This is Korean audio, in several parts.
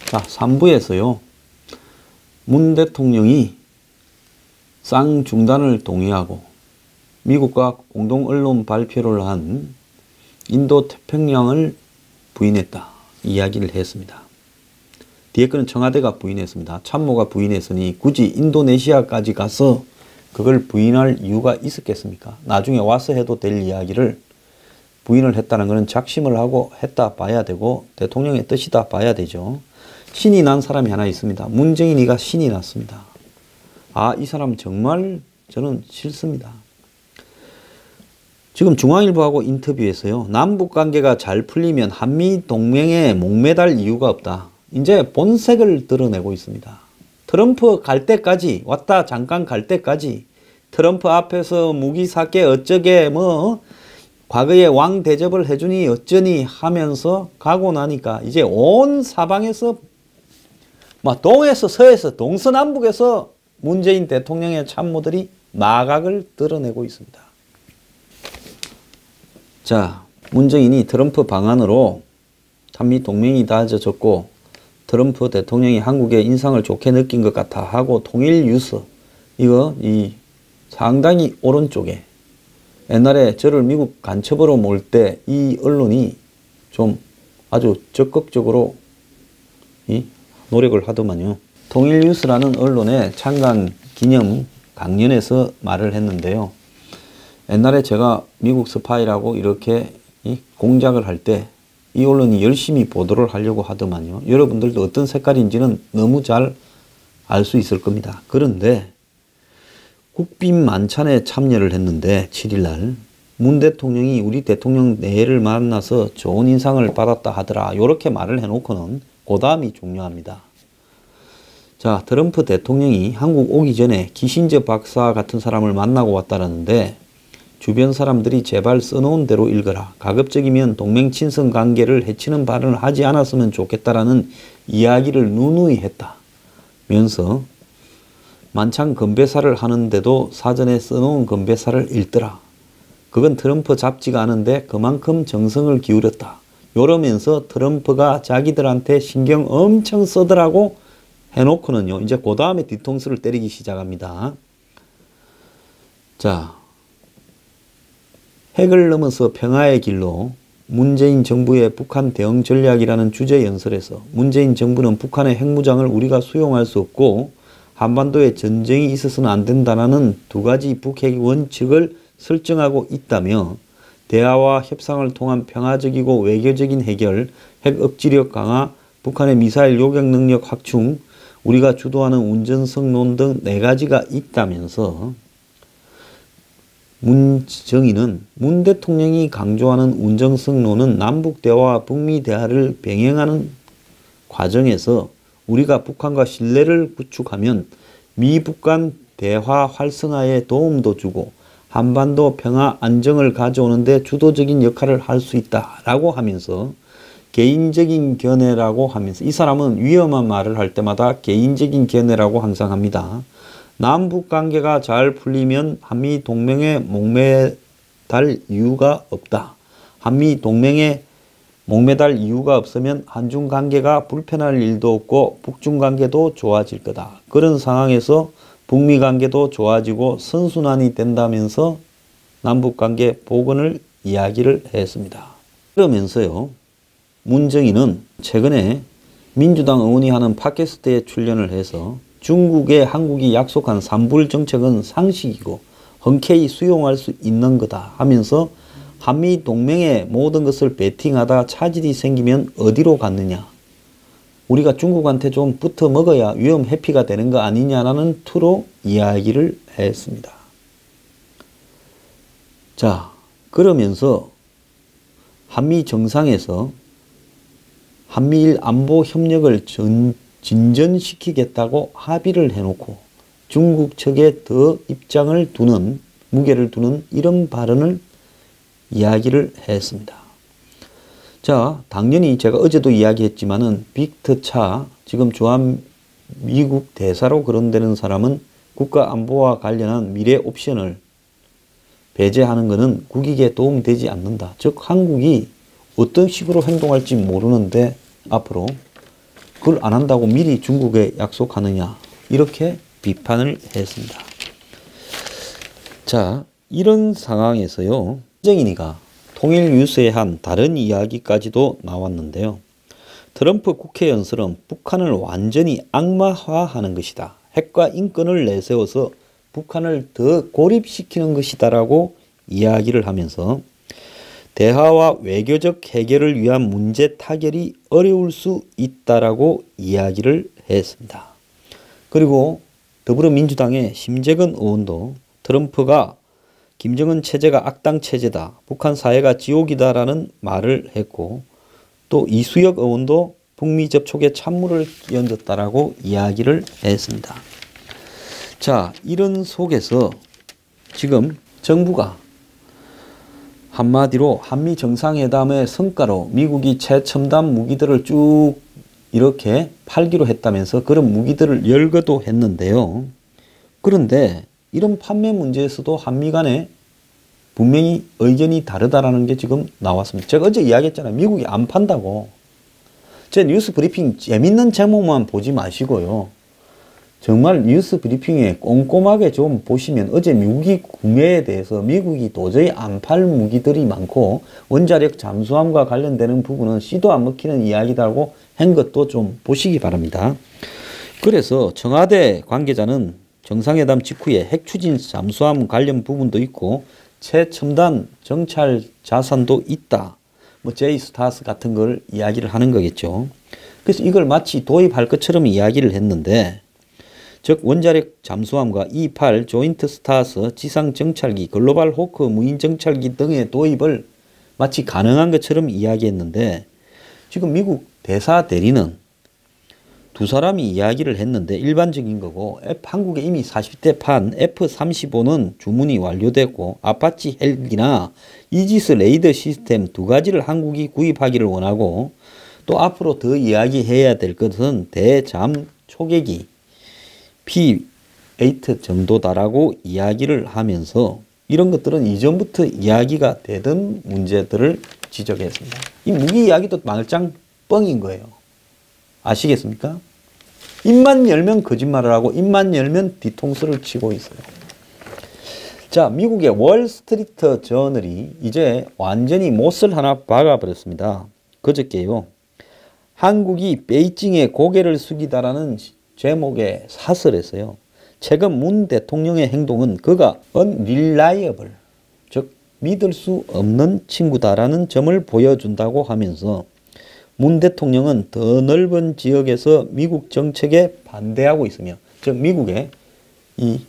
자, 3부에서요. 문 대통령이 쌍중단을 동의하고 미국과 공동 언론 발표를 한 인도 태평양을 부인했다. 이야기를 했습니다. 뒤에 거는 청와대가 부인했습니다. 참모가 부인했으니 굳이 인도네시아까지 가서 그걸 부인할 이유가 있었겠습니까? 나중에 와서 해도 될 이야기를 부인을 했다는 것은 작심을 하고 했다 봐야 되고 대통령의 뜻이다 봐야 되죠. 신이 난 사람이 하나 있습니다. 문재인이가 신이 났습니다. 아, 이 사람 정말 저는 싫습니다. 지금 중앙일보하고 인터뷰에서요. 남북관계가 잘 풀리면 한미동맹에 목매달 이유가 없다. 이제 본색을 드러내고 있습니다. 트럼프 갈 때까지 왔다 잠깐 갈 때까지 트럼프 앞에서 무기 사게 어쩌게 뭐 과거에 왕 대접을 해주니 어쩌니 하면서 가고 나니까 이제 온 사방에서 막 동에서 서에서 동서남북에서 문재인 대통령의 참모들이 마각을 드러내고 있습니다. 자, 문재인이 트럼프 방안으로 한미 동맹이 다져졌고 트럼프 대통령이 한국의 인상을 좋게 느낀 것 같아 하고 통일 뉴스 이거 이 상당히 오른쪽에 옛날에 저를 미국 간첩으로 몰 때 이 언론이 좀 아주 적극적으로 노력을 하더만요. 통일뉴스라는 언론의 창간 기념 강연에서 말을 했는데요. 옛날에 제가 미국 스파이라고 이렇게 공작을 할 때 이 언론이 열심히 보도를 하려고 하더만요. 여러분들도 어떤 색깔인지는 너무 잘 알 수 있을 겁니다. 그런데 국빈 만찬에 참여를 했는데 7일날 문 대통령이 우리 대통령 내를 만나서 좋은 인상을 받았다 하더라. 이렇게 말을 해놓고는 그 다음이 중요합니다. 자, 트럼프 대통령이 한국 오기 전에 기신저 박사 같은 사람을 만나고 왔다라는데 주변 사람들이 제발 써놓은 대로 읽어라. 가급적이면 동맹 친선 관계를 해치는 발언을 하지 않았으면 좋겠다라는 이야기를 누누이 했다면서 만찬 건배사를 하는데도 사전에 써놓은 건배사를 읽더라. 그건 트럼프 잡지가 않은데 그만큼 정성을 기울였다. 이러면서 트럼프가 자기들한테 신경 엄청 쓰더라고 해놓고는요. 이제 그 다음에 뒤통수를 때리기 시작합니다. 자, 핵을 넘어서 평화의 길로 문재인 정부의 북한 대응 전략이라는 주제 연설에서 문재인 정부는 북한의 핵무장을 우리가 수용할 수 없고 한반도에 전쟁이 있어서는 안 된다는 두 가지 북핵 원칙을 설정하고 있다며 대화와 협상을 통한 평화적이고 외교적인 해결, 핵 억지력 강화, 북한의 미사일 요격 능력 확충, 우리가 주도하는 운전성론 등 4가지가 있다면서 문정인은 문 대통령이 강조하는 운전성론은 남북대화와 북미대화를 병행하는 과정에서 우리가 북한과 신뢰를 구축하면 미북 간 대화 활성화에 도움도 주고 한반도 평화 안정을 가져오는 데 주도적인 역할을 할 수 있다라고 하면서 개인적인 견해라고 하면서 이 사람은 위험한 말을 할 때마다 개인적인 견해라고 항상 합니다. 남북관계가 잘 풀리면 한미동맹에 목매달 이유가 없다. 한미동맹에 목매달 이유가 없으면 한중관계가 불편할 일도 없고 북중관계도 좋아질 거다. 그런 상황에서 북미관계도 좋아지고 선순환이 된다면서 남북관계 복원을 이야기를 했습니다. 그러면서요. 문정인은 최근에 민주당 의원이 하는 팟캐스트에 출연을 해서 중국에 한국이 약속한 삼불 정책은 상식이고 흔쾌히 수용할 수 있는 거다 하면서 한미 동맹의 모든 것을 베팅하다 차질이 생기면 어디로 갔느냐. 우리가 중국한테 좀 붙어 먹어야 위험 회피가 되는 거 아니냐라는 투로 이야기를 했습니다. 자, 그러면서 한미 정상에서 한미일 안보 협력을 진전시키겠다고 합의를 해놓고 중국 측에 더 입장을 두는, 무게를 두는 이런 발언을 이야기를 했습니다. 자, 당연히 제가 어제도 이야기했지만은 빅터 차, 지금 주한 미국 대사로 거론되는 사람은 국가 안보와 관련한 미래 옵션을 배제하는 것은 국익에 도움되지 않는다. 즉 한국이 어떤 식으로 행동할지 모르는데 앞으로 그걸 안 한다고 미리 중국에 약속하느냐, 이렇게 비판을 했습니다. 자, 이런 상황에서요, 김정인이가 통일 유세에 한 다른 이야기까지도 나왔는데요. 트럼프 국회 연설은 북한을 완전히 악마화하는 것이다. 핵과 인권을 내세워서 북한을 더 고립시키는 것이다 라고 이야기를 하면서 대화와 외교적 해결을 위한 문제 타결이 어려울 수 있다라고 이야기를 했습니다. 그리고 더불어민주당의 심재근 의원도 트럼프가 김정은 체제가 악당 체제다, 북한 사회가 지옥이다라는 말을 했고, 또 이수혁 의원도 북미 접촉에 찬물을 끼얹었다라고 이야기를 했습니다. 자, 이런 속에서 지금 정부가 한마디로 한미 정상회담의 성과로 미국이 최첨단 무기들을 쭉 이렇게 팔기로 했다면서 그런 무기들을 열거도 했는데요. 그런데 이런 판매 문제에서도 한미 간에 분명히 의견이 다르다라는 게 지금 나왔습니다. 제가 어제 이야기했잖아요. 미국이 안 판다고. 제 뉴스 브리핑 재밌는 제목만 보지 마시고요. 정말 뉴스 브리핑에 꼼꼼하게 좀 보시면 어제 무기 구매에 대해서 미국이 도저히 안 팔 무기들이 많고 원자력 잠수함과 관련되는 부분은 씨도 안 먹히는 이야기다라고 한 것도 좀 보시기 바랍니다. 그래서 청와대 관계자는 정상회담 직후에 핵 추진 잠수함 관련 부분도 있고 최첨단 정찰 자산도 있다. 뭐 제이스타스 같은 걸 이야기를 하는 거겠죠. 그래서 이걸 마치 도입할 것처럼 이야기를 했는데, 즉 원자력 잠수함과 E-8 조인트 스타스 지상 정찰기, 글로벌 호크 무인 정찰기 등의 도입을 마치 가능한 것처럼 이야기했는데, 지금 미국 대사 대리는 두 사람이 이야기를 했는데 일반적인 거고, 한국에 이미 40대 판 F-35는 주문이 완료됐고 아파치 헬기나 이지스 레이더 시스템 두 가지를 한국이 구입하기를 원하고, 또 앞으로 더 이야기해야 될 것은 대잠 초계기 P-8 정도다라고 이야기를 하면서 이런 것들은 이전부터 이야기가 되던 문제들을 지적했습니다. 이 무기 이야기도 말짱 뻥인 거예요. 아시겠습니까? 입만 열면 거짓말을 하고 입만 열면 뒤통수를 치고 있어요. 자, 미국의 월스트리트 저널이 이제 완전히 못을 하나 박아버렸습니다. 그저께요. 한국이 베이징에 고개를 숙이다라는 제목의 사설에서요. 최근 문 대통령의 행동은 그가 unreliable, 즉 믿을 수 없는 친구다라는 점을 보여준다고 하면서 문 대통령은 더 넓은 지역에서 미국 정책에 반대하고 있으며, 즉 미국의 이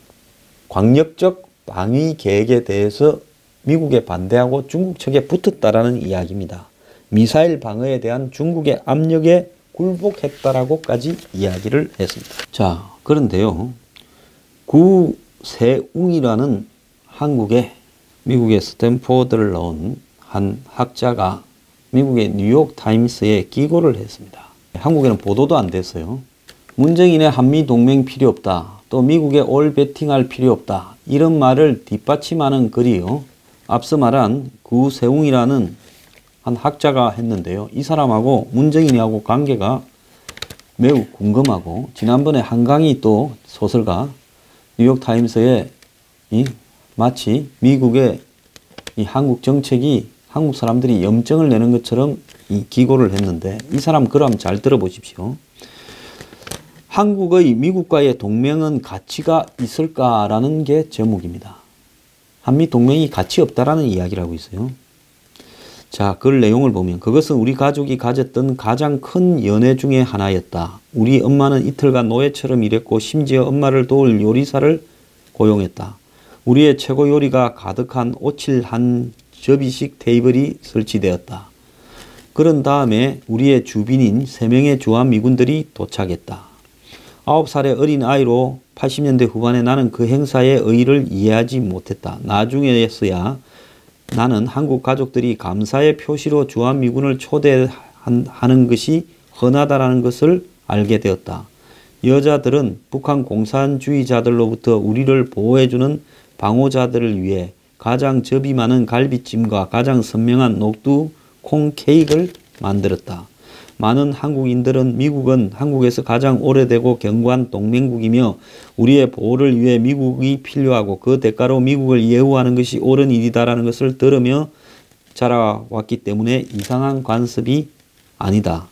광역적 방위 계획에 대해서 미국에 반대하고 중국 측에 붙었다라는 이야기입니다. 미사일 방어에 대한 중국의 압력에 굴복했다라고까지 이야기를 했습니다. 자, 그런데요. 구세웅이라는 한국의 미국의 스탠포드를 나온 한 학자가 미국의 뉴욕 타임스에 기고를 했습니다. 한국에는 보도도 안 됐어요. 문재인의 한미 동맹 필요 없다. 또 미국에 올 배팅할 필요 없다. 이런 말을 뒷받침하는 글이요. 앞서 말한 구세웅이라는 한 학자가 했는데요. 이 사람하고 문재인하고 관계가 매우 궁금하고, 지난번에 한강희 또 소설가 뉴욕 타임스에 마치 미국의 이 한국 정책이 한국 사람들이 염증을 내는 것처럼 이 기고를 했는데, 이 사람 글 한번 잘 들어보십시오. 한국의 미국과의 동맹은 가치가 있을까라는 게 제목입니다. 한미 동맹이 가치 없다라는 이야기를 하고 있어요. 자, 글 내용을 보면 그것은 우리 가족이 가졌던 가장 큰 연애 중에 하나였다. 우리 엄마는 이틀간 노예처럼 일했고 심지어 엄마를 도울 요리사를 고용했다. 우리의 최고 요리가 가득한 오칠 한 접이식 테이블이 설치되었다. 그런 다음에 우리의 주빈인 3명의 주한미군들이 도착했다. 9살의 어린 아이로 80년대 후반에 나는 그 행사의 의의를 이해하지 못했다. 나중에서야 나는 한국 가족들이 감사의 표시로 주한미군을 초대하는 것이 흔하다는 것을 알게 되었다. 여자들은 북한 공산주의자들로부터 우리를 보호해주는 방호자들을 위해 가장 접이 많은 갈비찜과 가장 선명한 녹두 콩 케이크를 만들었다. 많은 한국인들은 미국은 한국에서 가장 오래되고 견고한 동맹국이며 우리의 보호를 위해 미국이 필요하고 그 대가로 미국을 예우하는 것이 옳은 일이다라는 것을 들으며 자라왔기 때문에 이상한 관습이 아니다.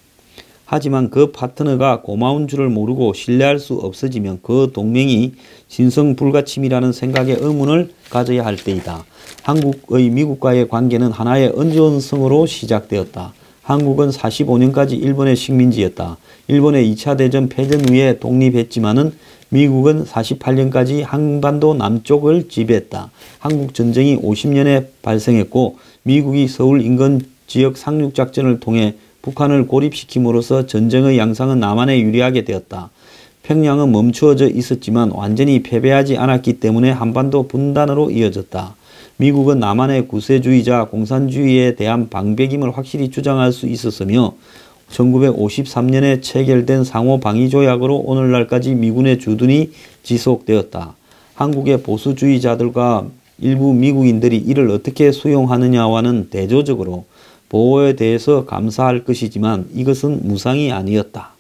하지만 그 파트너가 고마운 줄을 모르고 신뢰할 수 없어지면 그 동맹이 신성불가침이라는 생각에 의문을 가져야 할 때이다. 한국의 미국과의 관계는 하나의 언전성으로 시작되었다. 한국은 45년까지 일본의 식민지였다. 일본의 2차 대전 패전 후에 독립했지만은 미국은 48년까지 한반도 남쪽을 지배했다. 한국 전쟁이 50년에 발생했고 미국이 서울 인근 지역 상륙작전을 통해 북한을 고립시킴으로써 전쟁의 양상은 남한에 유리하게 되었다. 평양은 멈추어져 있었지만 완전히 패배하지 않았기 때문에 한반도 분단으로 이어졌다. 미국은 남한의 구세주의자 공산주의에 대한 방백임을 확실히 주장할 수 있었으며 1953년에 체결된 상호방위조약으로 오늘날까지 미군의 주둔이 지속되었다. 한국의 보수주의자들과 일부 미국인들이 이를 어떻게 수용하느냐와는 대조적으로 보호에 대해서 감사할 것이지만 이것은 무상이 아니었다.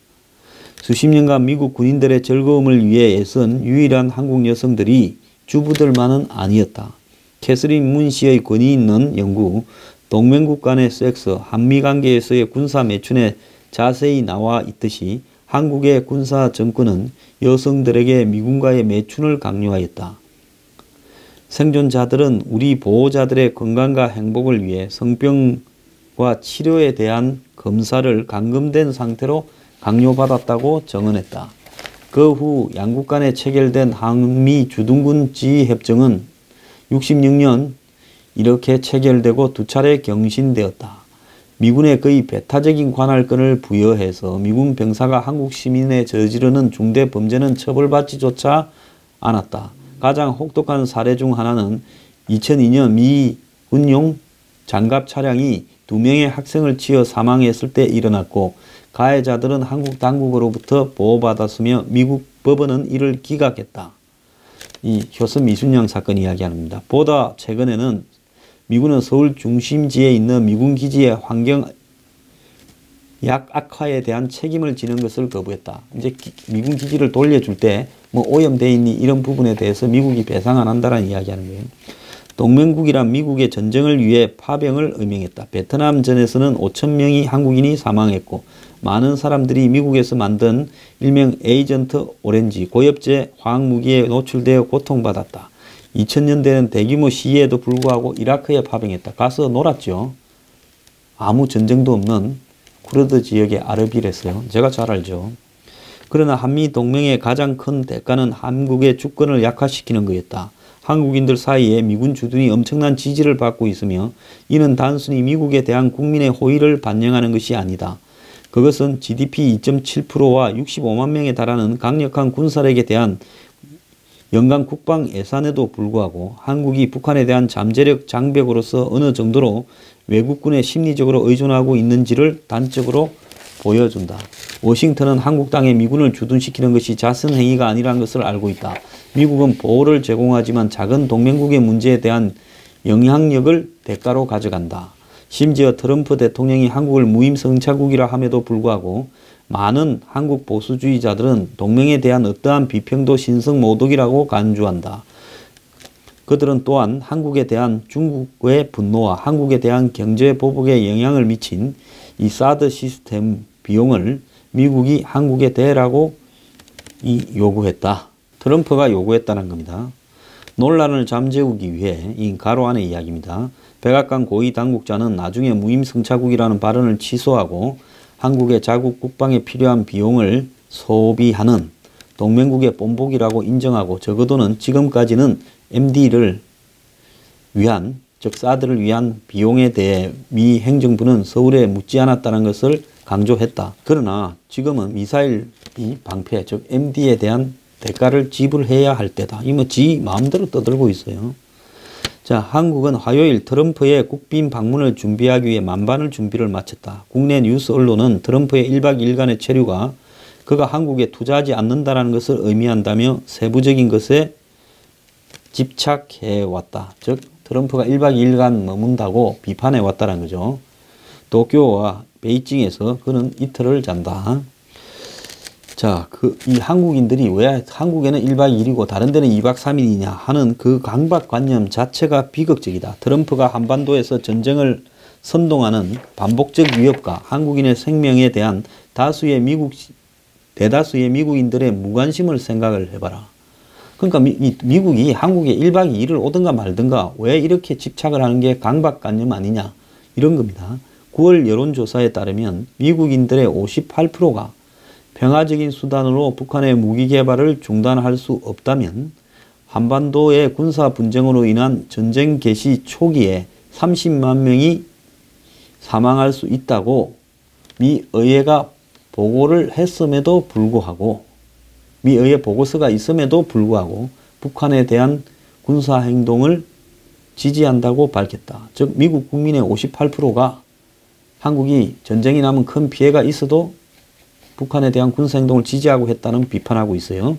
수십 년간 미국 군인들의 즐거움을 위해 애쓴 유일한 한국 여성들이 주부들만은 아니었다. 캐서린 문 씨의 권위 있는 연구, 동맹국 간의 섹스, 한미관계에서의 군사 매춘에 자세히 나와 있듯이 한국의 군사 정권은 여성들에게 미군과의 매춘을 강요하였다. 생존자들은 우리 보호자들의 건강과 행복을 위해 성병과 치료에 대한 검사를 감금된 상태로 강요받았다고 정언했다. 그 후 양국 간에 체결된 한미 주둔군 지휘협정은 66년 이렇게 체결되고 두 차례 경신되었다. 미군에 거의 배타적인 관할권을 부여해서 미군 병사가 한국 시민에 저지르는 중대 범죄는 처벌받지조차 않았다. 가장 혹독한 사례 중 하나는 2002년 미 군용 장갑 차량이 2명의 학생을 치어 사망했을 때 일어났고 가해자들은 한국 당국으로부터 보호받았으며 미국 법원은 이를 기각했다. 이 효섬 이순양 사건 이야기합니다. 보다 최근에는 미군은 서울 중심지에 있는 미군 기지의 환경 악화에 대한 책임을 지는 것을 거부했다. 이제 미군 기지를 돌려줄 때 뭐 오염되어 있니 이런 부분에 대해서 미국이 배상 안 한다는 이야기하는 거예요. 동맹국이란 미국의 전쟁을 위해 파병을 의명했다. 베트남전에서는 5,000명이 한국인이 사망했고 많은 사람들이 미국에서 만든 일명 에이전트 오렌지 고엽제 화학무기에 노출되어 고통받았다. 2000년대는 대규모 시위에도 불구하고 이라크에 파병했다. 가서 놀았죠. 아무 전쟁도 없는 쿠르드 지역의 아르빌에서요. 제가 잘 알죠. 그러나 한미 동맹의 가장 큰 대가는 한국의 주권을 약화시키는 거였다. 한국인들 사이에 미군 주둔이 엄청난 지지를 받고 있으며 이는 단순히 미국에 대한 국민의 호의를 반영하는 것이 아니다. 그것은 GDP 2.7%와 65만 명에 달하는 강력한 군사력에 대한 연간 국방 예산에도 불구하고 한국이 북한에 대한 잠재력 장벽으로서 어느 정도로 외국군에 심리적으로 의존하고 있는지를 단적으로 보여준다. 워싱턴은 한국 땅에 미군을 주둔시키는 것이 자선행위가 아니라는 것을 알고 있다. 미국은 보호를 제공하지만 작은 동맹국의 문제에 대한 영향력을 대가로 가져간다. 심지어 트럼프 대통령이 한국을 무임승차국이라 함에도 불구하고 많은 한국 보수주의자들은 동맹에 대한 어떠한 비평도 신성모독이라고 간주한다. 그들은 또한 한국에 대한 중국의 분노와 한국에 대한 경제 보복에 영향을 미친 이 사드 시스템 비용을 미국이 한국에 대라고 요구했다. 트럼프가 요구했다는 겁니다. 논란을 잠재우기 위해 이 가로 안의 이야기입니다. 백악관 고위 당국자는 나중에 무임승차국이라는 발언을 취소하고 한국의 자국 국방에 필요한 비용을 소비하는 동맹국의 본보기라고 인정하고 적어도는 지금까지는 MD를 위한 즉 사드를 위한 비용에 대해 미 행정부는 서울에 묻지 않았다는 것을 강조했다. 그러나 지금은 미사일 방패 즉 MD에 대한 대가를 지불해야 할 때다. 이 뭐 지 마음대로 떠들고 있어요. 자, 한국은 화요일 트럼프의 국빈 방문을 준비하기 위해 만반의 준비를 마쳤다. 국내 뉴스 언론은 트럼프의 1박 2일간의 체류가 그가 한국에 투자하지 않는다는 것을 의미한다며 세부적인 것에 집착해왔다. 즉 트럼프가 1박 2일간 머문다고 비판해왔다는 거죠. 도쿄와 베이징에서 그는 이틀을 잔다. 자, 이 한국인들이 왜 한국에는 1박 2일이고 다른 데는 2박 3일이냐 하는 그 강박관념 자체가 비극적이다. 트럼프가 한반도에서 전쟁을 선동하는 반복적 위협과 한국인의 생명에 대한 대다수의 미국인들의 무관심을 생각을 해봐라. 그러니까 미국이 한국에 1박 2일을 오든가 말든가 왜 이렇게 집착을 하는 게 강박관념 아니냐 이런 겁니다. 9월 여론조사에 따르면 미국인들의 58%가 평화적인 수단으로 북한의 무기 개발을 중단할 수 없다면 한반도의 군사 분쟁으로 인한 전쟁 개시 초기에 30만 명이 사망할 수 있다고 미 의회가 보고를 했음에도 불구하고 미 의회 보고서가 있음에도 불구하고 북한에 대한 군사 행동을 지지한다고 밝혔다. 즉 미국 국민의 58%가 한국이 전쟁이 나면 큰 피해가 있어도 북한에 대한 군사행동을 지지하고 했다는 비판하고 있어요.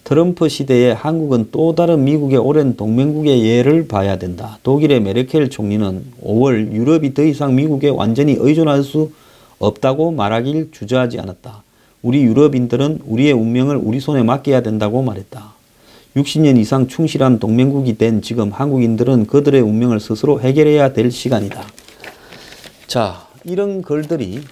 트럼프 시대에 한국은 또 다른 미국의 오랜 동맹국의 예를 봐야 된다. 독일의 메르켈 총리는 5월 유럽이 더 이상 미국에 완전히 의존할 수 없다고 말하길 주저하지 않았다. 우리 유럽인들은 우리의 운명을 우리 손에 맡겨야 된다고 말했다. 60년 이상 충실한 동맹국이 된 지금 한국인들은 그들의 운명을 스스로 해결해야 될 시간이다. 자, 이런 글들이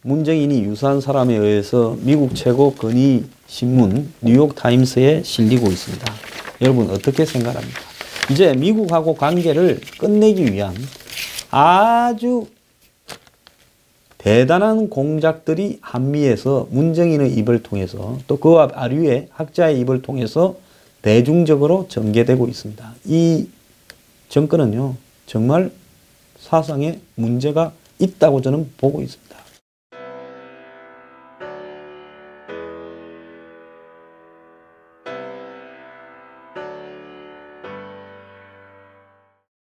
문정인이 유사한 사람에 의해서 미국 최고 건의 신문 뉴욕타임스에 실리고 있습니다. 여러분 어떻게 생각합니까? 이제 미국하고 관계를 끝내기 위한 아주 대단한 공작들이 한미에서 문정인의 입을 통해서 또 그와 아류의 학자의 입을 통해서 대중적으로 전개되고 있습니다. 이 정권은요 정말 사상에 문제가 있다고 저는 보고 있습니다.